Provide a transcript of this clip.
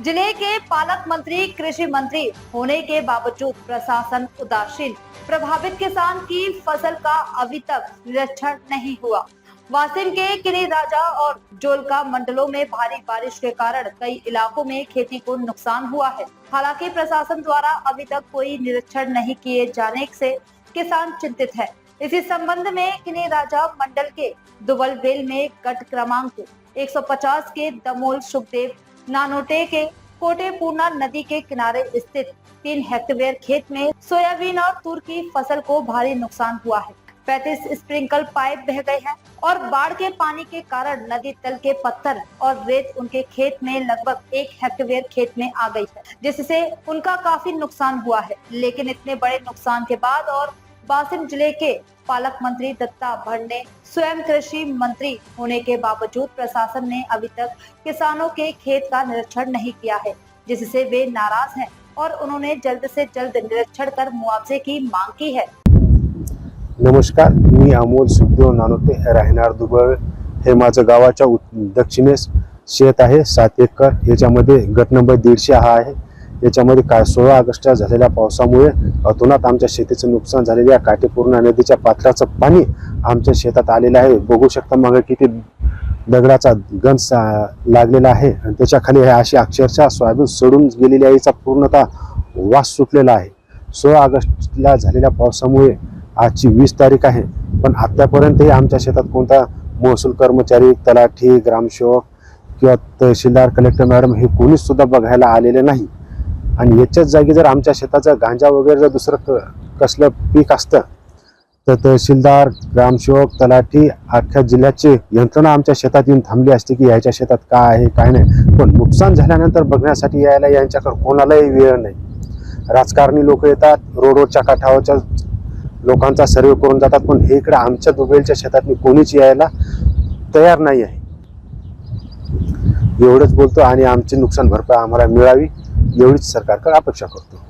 जिले के पालक मंत्री कृषि मंत्री होने के बावजूद प्रशासन उदासीन। प्रभावित किसान की फसल का अभी तक निरीक्षण नहीं हुआ। वासिम के किनी राजा और जोलका मंडलों में भारी बारिश के कारण कई इलाकों में खेती को नुकसान हुआ है। हालांकि प्रशासन द्वारा अभी तक कोई निरीक्षण नहीं किए जाने से किसान चिंतित है। इसी संबंध में किनी राजा मंडल के दुबलबेल में गट क्रमांक 150 के दमोल सुखदेव नानोटे के कोटे पूर्णा नदी के किनारे स्थित 3 हेक्टेयर खेत में सोयाबीन और तूर की फसल को भारी नुकसान हुआ है। 35 स्प्रिंकल पाइप बह गए हैं और बाढ़ के पानी के कारण नदी तल के पत्थर और रेत उनके खेत में लगभग 1 हेक्टेयर खेत में आ गई है, जिससे उनका काफी नुकसान हुआ है। लेकिन इतने बड़े नुकसान के बाद और वासिम जिले के पालक मंत्री दत्ता भट्ट ने स्वयं कृषि मंत्री होने के बावजूद प्रशासन ने अभी तक किसानों के खेत का निरीक्षण नहीं किया है, जिससे वे नाराज हैं और उन्होंने जल्द से जल्द निरीक्षण कर मुआवजे की मांग की है। नमस्कार, मी अमोल सुखदेव नानोटे, राहणार दुबळ। हे माझं गावाच्या दक्षिणेस शेत आहे 7 एकर। याच्यामध्ये गट नंबर 150 हा आहे। याच्यामध्ये 16 ऑगस्टला झालेल्या पावसामुळे अतोनात आमच्या शेतीचं नुकसान झालेले आहे। काटेपूर्णा नदीच्या पात्राचं पाणी आमच्या शेतात आलेलं आहे। बघू शकता मग किती दगडाचा गंज लागलेला आहे आणि त्याच्या खाली अशी अक्षरशः सोयाबीन सडून गेलेली आहे। याचा पूर्णतः वास सुटलेला आहे। 16 ऑगस्टला झालेल्या पावसामुळे आजची 20 तारीख आहे, पण आतापर्यंतही आमच्या शेतात कोणता महसूल कर्मचारी, तलाठी, ग्रामसेवक किंवा तहसीलदार, कलेक्टर मॅडम हे कोणीच सुद्धा बघायला आलेले नाही। आणि याच्याच जागी जर आमच्या शेताचा गांजा वगैरे जर दुसरं कसलं पीक असतं तर तहसीलदार, ग्रामसेवक, तलाठी अख्ख्या जिल्ह्याची यंत्रणा आमच्या शेतात येऊन थांबली असते की याच्या शेतात काय आहे काय नाही। पण नुकसान झाल्यानंतर बघण्यासाठी यायला यांच्याकडे कोणालाही वेळ नाही। राजकारणी लोक येतात, रोडवरच्या काठावरच्या लोकांचा सर्वे करून जातात, पण हे इकडे आमच्या दुबेलच्या शेतात कोणीच यायला तयार नाही आहे। एवढंच बोलतो आणि आमची नुकसान भरपाई आम्हाला मिळावी एवढीच सरकारकडे अपेक्षा करतो।